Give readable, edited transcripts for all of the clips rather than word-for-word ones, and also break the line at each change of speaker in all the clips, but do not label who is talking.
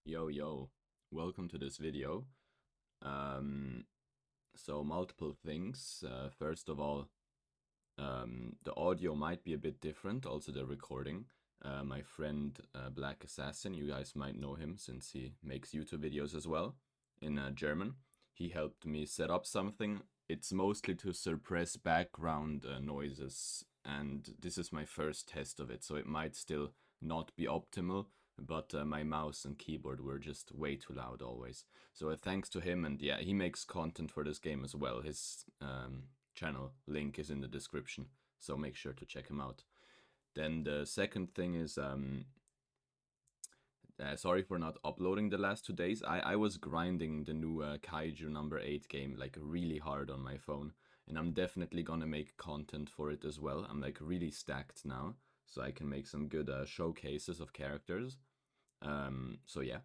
Yo, welcome to this video. Um, so multiple things. First of all, the audio might be a bit different, also the recording. My friend Black Assassin, you guys might know him since he makes YouTube videos as well in German. He helped me set up something. It's mostly to suppress background noises, and this is my first test of it, so it might still not be optimal, but my mouse and keyboard were just way too loud always. So thanks to him, and yeah, he makes content for this game as well. His channel link is in the description, so make sure to check him out. Then the second thing is, sorry for not uploading the last 2 days. I was grinding the new Kaiju number 8 game like really hard on my phone, and I'm definitely gonna make content for it as well. I'm like really stacked now, so I can make some good showcases of characters. So yeah.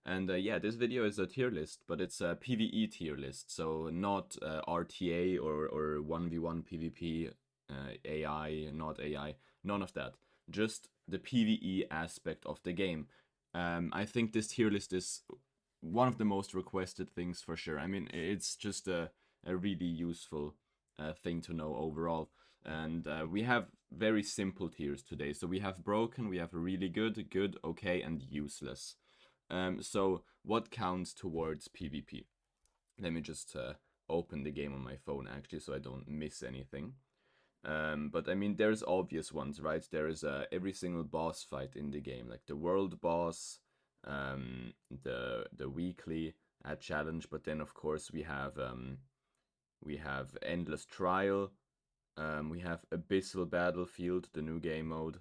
And yeah, this video is a tier list, but it's a PVE tier list, so not RTA or 1v1 PvP, AI, not AI, none of that. Just the PVE aspect of the game. I think this tier list is one of the most requested things for sure. I mean, it's just a really useful thing to know overall. And we have very simple tiers today. So we have broken, we have really good, good, okay, and useless. So what counts towards PvP? Let me just open the game on my phone actually so I don't miss anything. But I mean, there's obvious ones, right? There is every single boss fight in the game, like the world boss, the weekly challenge. But then, of course, we have endless trial. We have abyssal battlefield, the new game mode.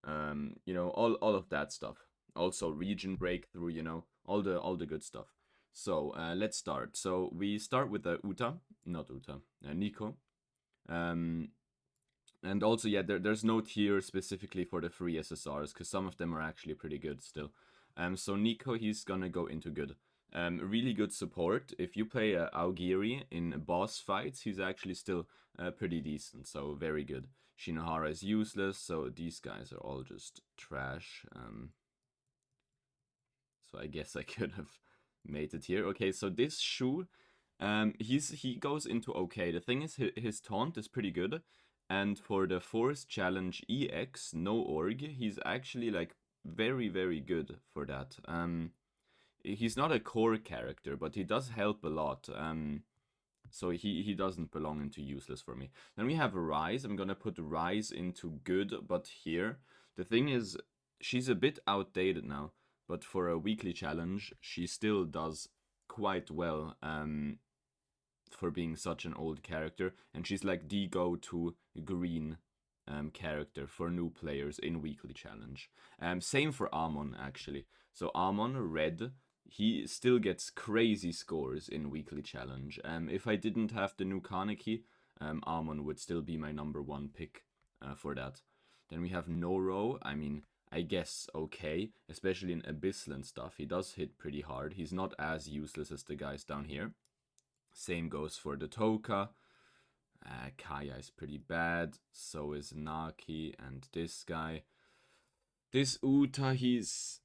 You know, all of that stuff. Also, region breakthrough. You know, all the good stuff. So let's start. So we start with the Nico. Um, and also, yeah, there's no tier specifically for the free SSRs, because some of them are actually pretty good still. So Nico, he's gonna go into good. Really good support. If you play Augiri in boss fights, he's actually still pretty decent, so very good. Shinohara is useless, so these guys are all just trash. So I guess I could have made it here. Okay, so this Shu, he goes into okay. The thing is, his taunt is pretty good, and for the Force Challenge EX no org, he's actually like very good for that. He's not a core character, but he does help a lot. So he doesn't belong into useless for me. Then we have Rise. I'm gonna put Rise into good, but here the thing is, she's a bit outdated now. But for a weekly challenge, she still does quite well. For being such an old character, and she's like the go-to green character for new players in weekly challenge. Same for Amon actually. So Amon red, he still gets crazy scores in weekly challenge. If I didn't have the new Kaneki, Amon would still be my number one pick for that. Then we have Noro. I mean, I guess okay, especially in Abyssal and stuff. He does hit pretty hard. He's not as useless as the guys down here. Same goes for the Toka. Kaya is pretty bad. So is Naki and this guy. This Uta, he's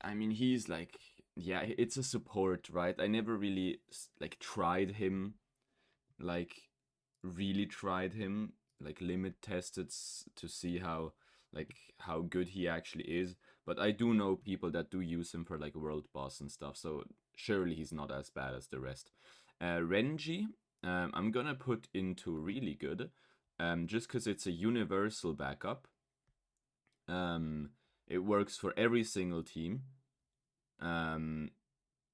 like, yeah, it's a support, right? I never really like tried him, like really tried him, like limit tested to see how good he actually is. But I do know people that do use him for like world boss and stuff, so surely he's not as bad as the rest. Renji, I'm gonna put into really good, just because it's a universal backup. It works for every single team.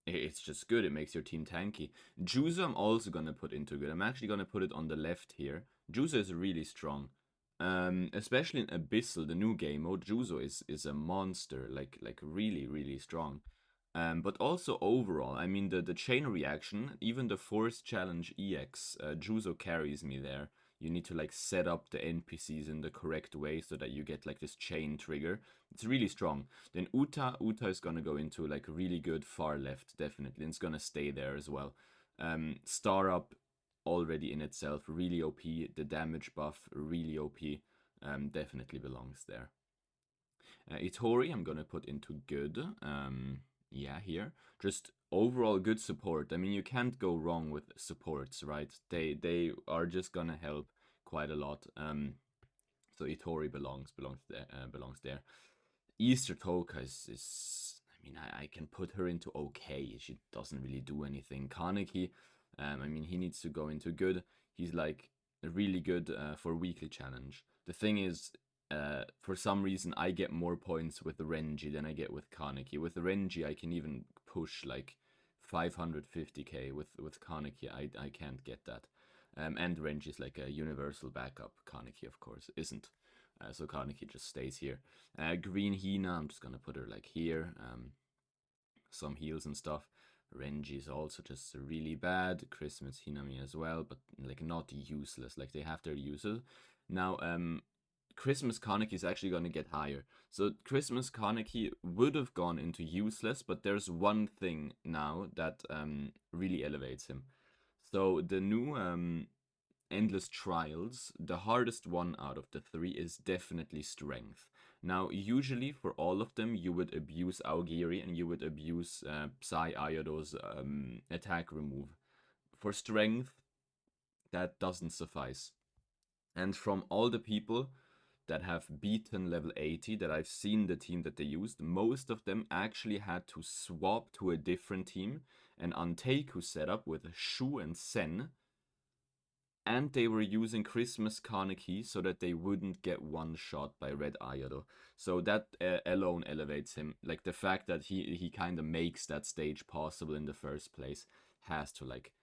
It's just good. It makes your team tanky. Juzo I'm also gonna put into good. I'm actually gonna put it on the left here. Juzo is really strong. Especially in Abyssal, the new game mode, Juzo is a monster, like really strong. But also overall, I mean the chain reaction, even the Force Challenge EX, Juzo carries me there. You need to like set up the NPCs in the correct way so that you get like this chain trigger. It's really strong. Then Uta is gonna go into like really good far left, definitely, and it's gonna stay there as well. Star Up already in itself really OP. The damage buff really OP. Definitely belongs there. Itori I'm gonna put into good. yeah, here. Just overall good support. I mean, you can't go wrong with supports, right? They are just gonna help quite a lot. So Itori belongs there. Easter Toka is I mean, I can put her into okay. She doesn't really do anything. Kaneki, I mean, he needs to go into good. He's like really good for weekly challenge. The thing is, for some reason, I get more points with the Renji than I get with Kaneki. With the Renji, I can even push like 550k. With Kaneki, I can't get that. And Renji is like a universal backup. Kaneki, of course, isn't. So Kaneki just stays here. Green Hina, I'm just gonna put her like here. Some heals and stuff. Renji is also just really bad. Christmas Hinami as well, but like not useless. Like they have their uses. Now, Christmas Kaneki is actually gonna get higher. So Christmas Kaneki would have gone into useless, but there's one thing now that really elevates him. So the new endless trials, the hardest one out of the three is definitely strength. Now, usually for all of them, you would abuse Aogiri and you would abuse Psy Ayado's attack remove. For strength, that doesn't suffice. And from all the people that have beaten level 80 that I've seen the team that they used, most of them actually had to swap to a different team and Anteiku setup with Shu and Sen, and they were using Christmas Kaneki so that they wouldn't get one shot by Red Ayado. So that alone elevates him. Like the fact that he kind of makes that stage possible in the first place has to like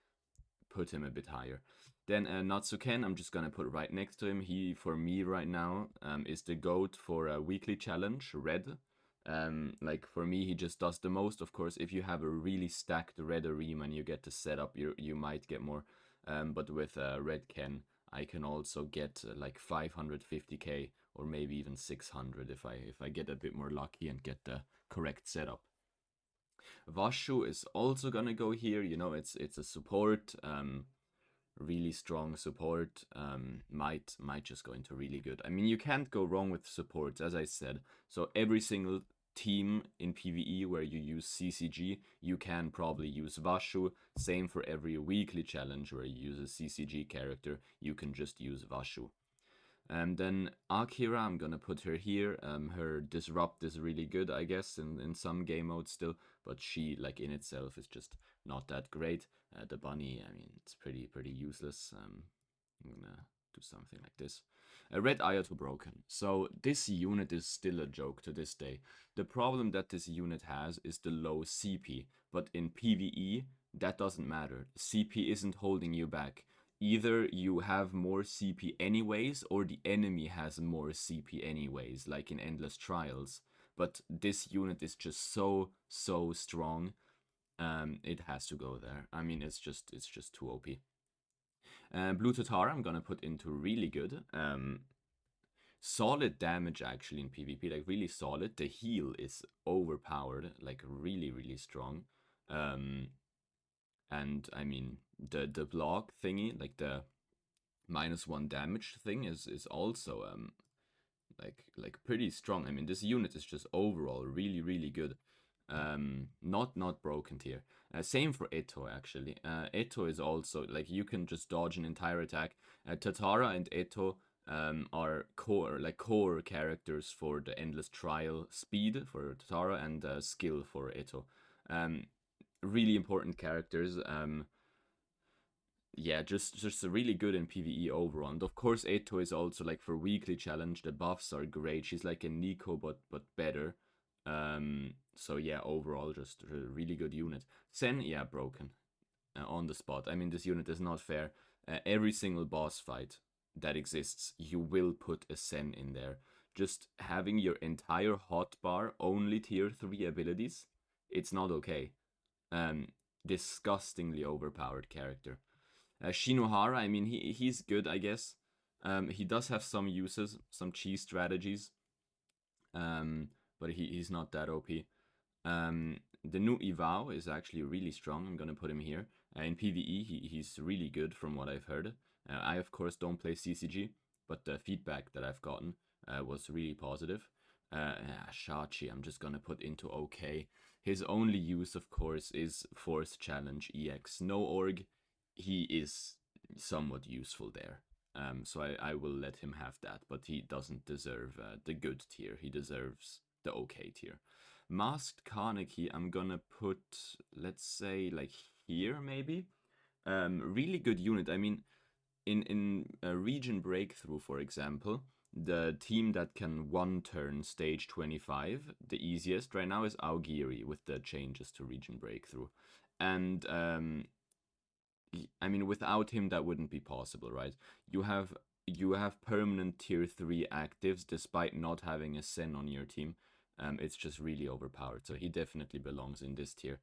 put him a bit higher. Then Natsuken, I'm just gonna put right next to him. He, for me right now, is the GOAT for a weekly challenge, Red. Like for me, he just does the most. Of course, if you have a really stacked Red Arima and you get the setup, you might get more. But with Red Ken, I can also get like 550k or maybe even 600 if I get a bit more lucky and get the correct setup. Vashu is also gonna go here. You know, it's a support, really strong support. Might just go into really good. I mean, you can't go wrong with supports, as I said. So every single team in PVE where you use CCG, you can probably use Vashu. Same for every weekly challenge where you use a CCG character, you can just use Vashu. And then Akira, I'm gonna put her here. Her disrupt is really good, I guess, in some game modes still, but she, like in itself, is just not that great. The bunny, I mean, it's pretty useless. I'm gonna do something like this. Red Ayato broken. So this unit is still a joke to this day. The problem that this unit has is the low CP, but in PvE, that doesn't matter. CP isn't holding you back. Either you have more CP anyways, or the enemy has more CP anyways, like in Endless Trials. But this unit is just so strong. It has to go there. I mean, it's just too OP. Blue Tatara, I'm gonna put into really good. Solid damage actually in PvP, like really solid. The heal is overpowered, like really strong. And I mean the block thingy, like the -1 damage thing, is also like pretty strong. I mean, this unit is just overall really good. Not broken tier. Same for Eto actually. Eto is also like you can just dodge an entire attack. Tatara and Eto are core characters for the endless trial. Speed for Tatara and skill for Eto. Really important characters. Yeah, just really good in PvE overall. And of course, Eto is also like for weekly challenge. The buffs are great. She's like a Nico, but better. So yeah, overall, just a really good unit. Sen, yeah, broken on the spot. I mean, this unit is not fair. Every single boss fight that exists, you will put a Sen in there. Just having your entire hotbar only tier 3 abilities, it's not okay. Um, Disgustingly overpowered character. Shinohara, I mean, he's good, I guess. He does have some uses, some cheese strategies, but he's not that OP. The new Ivao is actually really strong. I'm gonna put him here. In PvE, he's really good from what I've heard. I, of course, don't play CCG, but the feedback that I've gotten was really positive. Shachi, I'm just gonna put into okay. His only use, of course, is Force Challenge EX. No Org, he is somewhat useful there. So I will let him have that, but he doesn't deserve the good tier. He deserves the okay tier. Masked Kaneki, I'm gonna put, let's say, like here maybe. Really good unit. I mean, in a region breakthrough, for example, the team that can one turn stage 25, the easiest right now is Augiri with the changes to region breakthrough. And I mean, without him, that wouldn't be possible, right? You have permanent tier 3 actives despite not having a Sen on your team. It's just really overpowered, so he definitely belongs in this tier.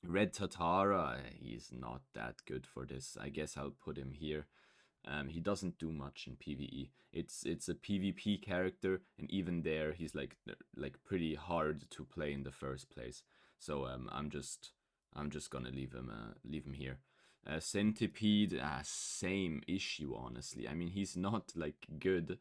Red Tatara, he's not that good for this. I guess I'll put him here. He doesn't do much in PVE. It's a PvP character, and even there, he's like pretty hard to play in the first place. So I'm just gonna leave him here. Centipede, same issue, honestly. I mean, he's not like good.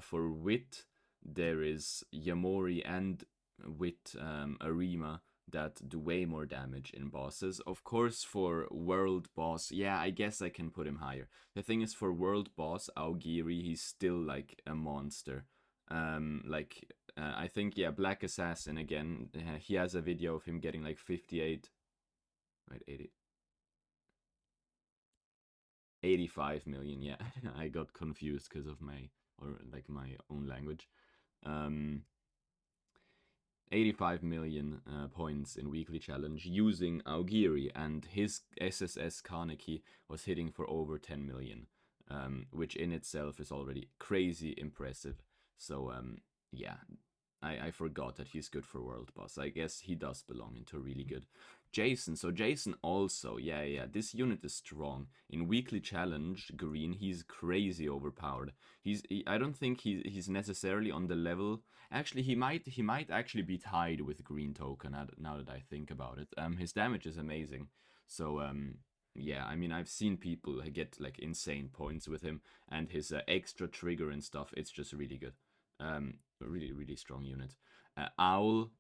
For Wit, there is Yamori and Wit Arima that do way more damage in bosses. Of course, for world boss, yeah, I guess I can put him higher. The thing is, for world boss Augiri, he's still like a monster. I think, yeah, Black Assassin again. He has a video of him getting like 58, right, 80, 85 million. Yeah, I got confused because of my my own language. Um, 85 million points in weekly challenge using Augiri, and his SSS Kaneki was hitting for over 10 million, which in itself is already crazy impressive. So yeah, I forgot that he's good for world boss. I guess he does belong into really good. Jason, so Jason also, yeah, this unit is strong. In weekly challenge, green, he's crazy overpowered. I don't think he's necessarily on the level. Actually, he might actually be tied with green token now that I think about it. His damage is amazing. So yeah, I mean, I've seen people get like insane points with him, and his extra trigger and stuff. It's just really good. Really strong unit. Owl,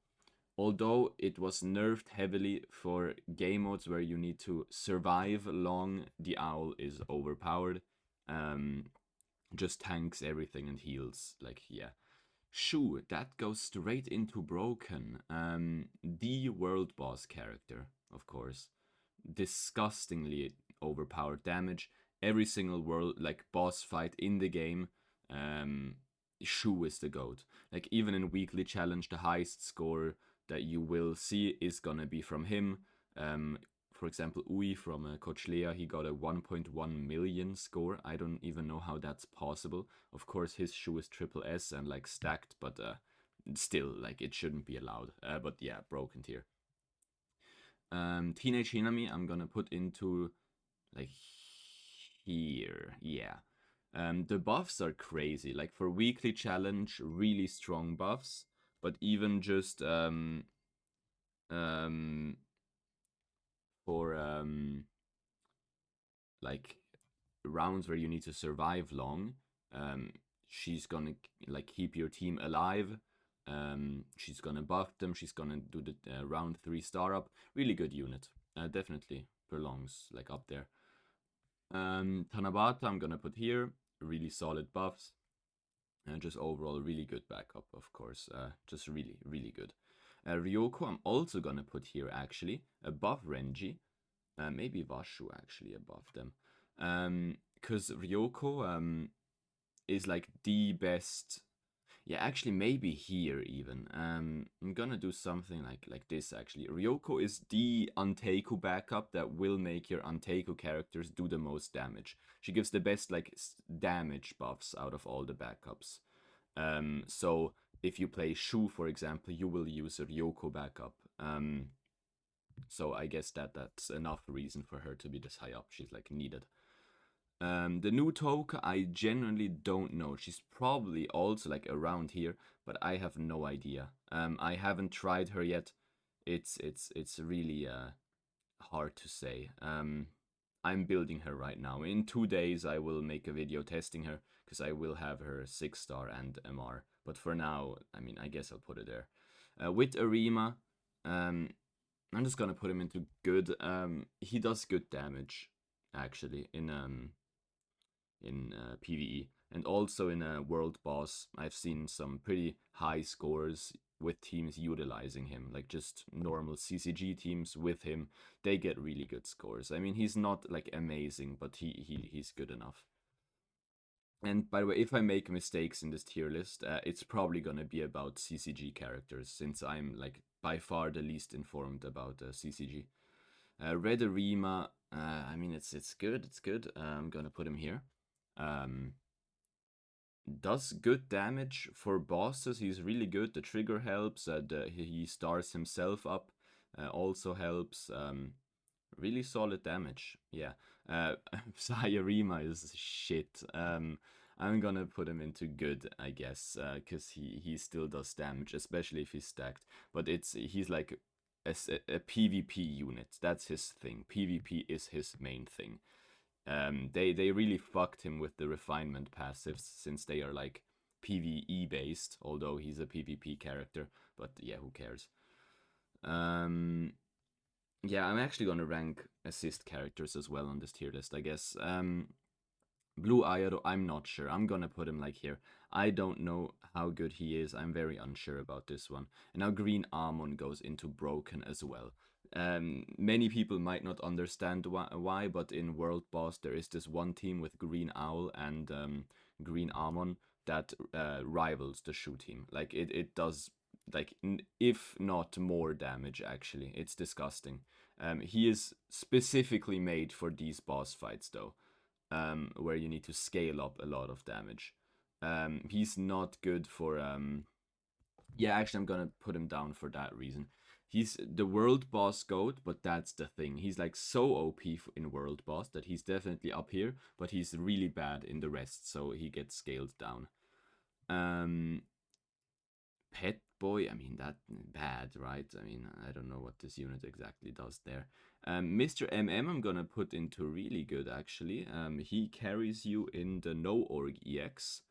although it was nerfed heavily for game modes where you need to survive long, the Owl is overpowered. Just tanks everything and heals. Like, yeah. Shu, that goes straight into Broken. The world boss character, of course. Disgustingly overpowered damage. Every single world, like, boss fight in the game, Shu is the GOAT. Like, even in weekly challenge, the highest score that you will see is gonna be from him. For example, Ui from Coach Lea, he got a 1.1 million score. I don't even know how that's possible. Of course, his Shu is triple S and like stacked, but still, like, it shouldn't be allowed. But yeah, Broken tier. Teenage Hinami, I'm gonna put into like here, yeah. The buffs are crazy. Like for weekly challenge, really strong buffs. But even just for like rounds where you need to survive long, she's gonna like keep your team alive. She's gonna buff them. She's gonna do the round 3 star up. Really good unit. Definitely belongs like up there. Tanabata I'm gonna put here. Really solid buffs. And just overall really good backup, of course. Just really good. Ryoko I'm also gonna put here actually above Renji. Maybe Vashu actually above them. Because Ryoko is like the best. Yeah, actually, maybe here even. I'm gonna do something like this actually. Ryoko is the Anteiku backup that will make your Anteiku characters do the most damage. She gives the best like damage buffs out of all the backups. So if you play Shu, for example, you will use a Ryoko backup. So I guess that's enough reason for her to be this high up. She's like needed. The new Toka, I genuinely don't know. She's probably also like around here, but I have no idea. I haven't tried her yet. It's really hard to say. I'm building her right now. In 2 days, I will make a video testing her because I will have her 6-star and MR. But for now, I mean, I guess I'll put it there. With Arima, I'm just gonna put him into good. He does good damage, actually, in PVE, and also in a world boss. I've seen some pretty high scores with teams utilizing him, like just normal CCG teams with him. They get really good scores. I mean, he's not like amazing, but he's good enough. And by the way, if I make mistakes in this tier list, it's probably gonna be about CCG characters, since I'm like by far the least informed about CCG. Red Arima, I mean, it's good, it's good. I'm gonna put him here. Um, does good damage for bosses. He's really good. The trigger helps. He stars himself up, also helps. Really solid damage. Yeah. Sayarima is shit. I'm gonna put him into good, I guess, because he still does damage, especially if he's stacked. But he's like a PvP unit. That's his thing. PvP is his main thing. They really fucked him with the refinement passives, since they are like PvE based, although he's a PvP character. But yeah, who cares? Yeah, I'm actually gonna rank assist characters as well on this tier list, I guess. Blue Ayado, I'm not sure. I'm gonna put him like here. I don't know how good he is. I'm very unsure about this one. And now Green Almond goes into broken as well. Many people might not understand why, but in World Boss there is this one team with Green Owl and Green Almond that rivals the Shu team. Like it does like if not more damage actually. It's disgusting. He is specifically made for these boss fights though, where you need to scale up a lot of damage. He's not good for yeah, actually I'm gonna put him down for that reason. He's the world boss goat, but that's the thing. He's like so OP in world boss that he's definitely up here, but he's really bad in the rest, so he gets scaled down. Um, Pet Boy, I mean, that bad, right? I mean, I don't know what this unit exactly does there. Mr. MM, I'm gonna put into really good, actually. He carries you in the No Org EX.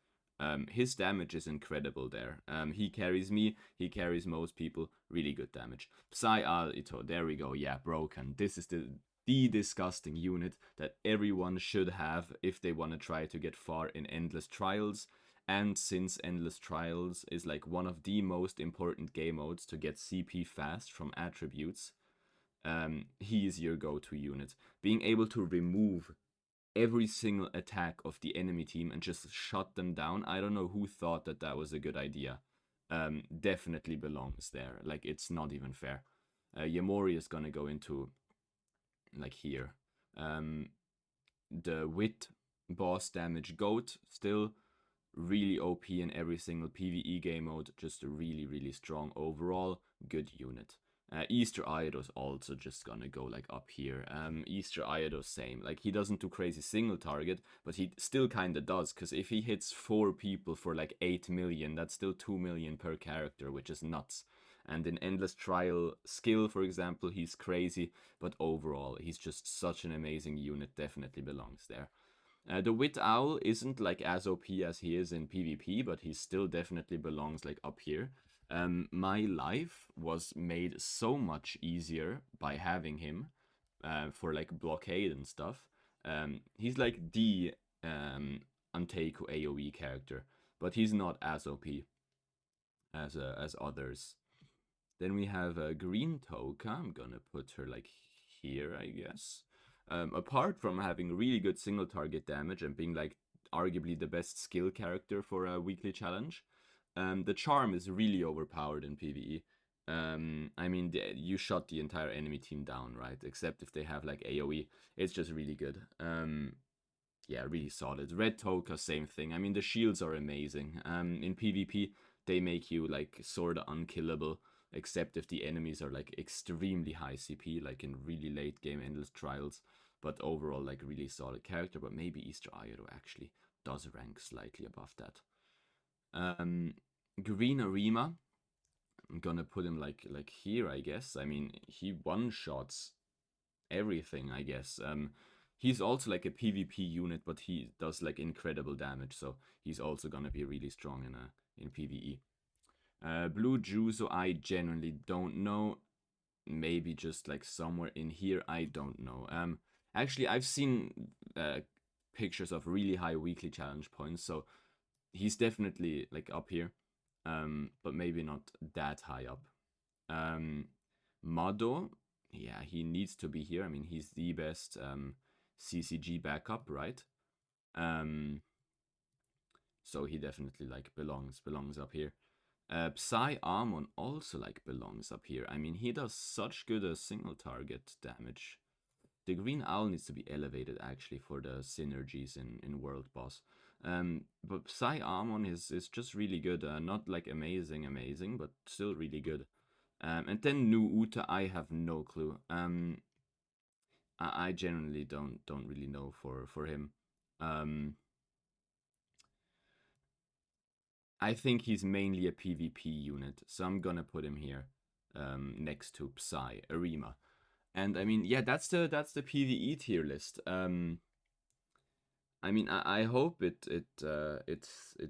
His damage is incredible there. He carries me, he carries most people, really good damage. Psy Al Ito, there we go, yeah, broken. This is the disgusting unit that everyone should have if they want to try to get far in Endless Trials. And since Endless Trials is like one of the most important game modes to get CP fast from attributes, he is your go-to unit. Being able to remove every single attack of the enemy team and just shut them down, I don't know who thought that that was a good idea. Definitely belongs there. Like, it's not even fair. Yamori is gonna go into, like, here. The Wit boss damage goat still really OP in every single PvE game mode, just a really, really strong overall, good unit. Easter Iodo's also just gonna go like up here. Easter Iodo, same. Like, he doesn't do crazy single target, but he still kinda does, because if he hits 4 people for like 8 million, that's still 2 million per character, which is nuts. And in Endless Trial skill, for example, he's crazy, but overall, he's just such an amazing unit, definitely belongs there. The Wit Owl isn't like as OP as he is in PvP, but he still definitely belongs like up here. My life was made so much easier by having him for like blockade and stuff. He's like the Anteiku AoE character, but he's not as OP as others. Then we have Green Toka. I'm gonna put her like here, I guess. Apart from having really good single target damage and being like arguably the best skill character for a weekly challenge, the charm is really overpowered in PvE. I mean, you shot the entire enemy team down, right? Except if they have like AoE, it's just really good. Yeah, really solid. Red Toka, same thing. I mean, the shields are amazing. In PvP, they make you like sort of unkillable, except if the enemies are like extremely high CP, like in really late game Endless Trials. But overall, like really solid character. But maybe Easter Iodo actually does rank slightly above that. Green Arima, I'm gonna put him like here, I guess. I mean, he one shots everything, I guess. He's also like a PvP unit, but he does like incredible damage, so he's also gonna be really strong in PvE. Blue Juzo, I genuinely don't know. maybe just like somewhere in here, I don't know. Actually, I've seen pictures of really high weekly challenge points, so he's definitely like up here, but maybe not that high up. Mado, yeah, he needs to be here. I mean, he's the best CCG backup, right? Um, so he definitely like belongs up here. Psy Armon also like belongs up here. I mean, he does such good single target damage. The Green Owl needs to be elevated actually for the synergies in World Boss. But Psy Armon is just really good. Not like amazing, but still really good. And then Nu Uta, I have no clue. I generally don't really know for him. I think he's mainly a PvP unit, so I'm gonna put him here next to Psy, Arima. And I mean, yeah, that's the PvE tier list. I mean, I hope it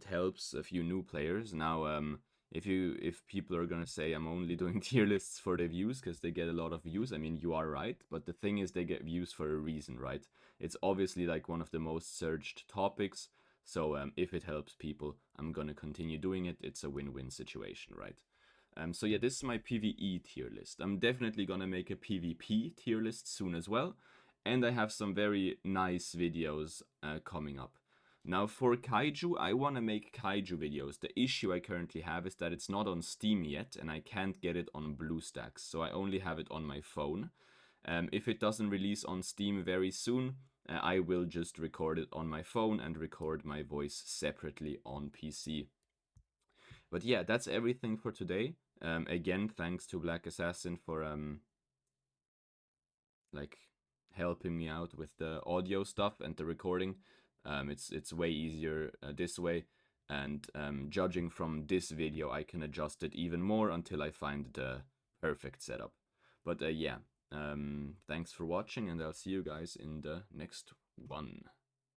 helps a few new players. Now, if people are gonna say I'm only doing tier lists for the views because they get a lot of views, I mean you are right. But the thing is, they get views for a reason, right? It's obviously like one of the most searched topics. So if it helps people, I'm gonna continue doing it. It's a win-win situation, right? So yeah, this is my PvE tier list. I'm definitely gonna make a PvP tier list soon as well. And I have some very nice videos coming up. Now for Kaiju, I want to make Kaiju videos. The issue I currently have is that it's not on Steam yet and I can't get it on BlueStacks, so I only have it on my phone. If it doesn't release on Steam very soon, I will just record it on my phone and record my voice separately on PC. But yeah, that's everything for today. Again, thanks to Black Assassin for like helping me out with the audio stuff and the recording. It's way easier this way, and judging from this video, I can adjust it even more until I find the perfect setup. But yeah, thanks for watching, and I'll see you guys in the next one.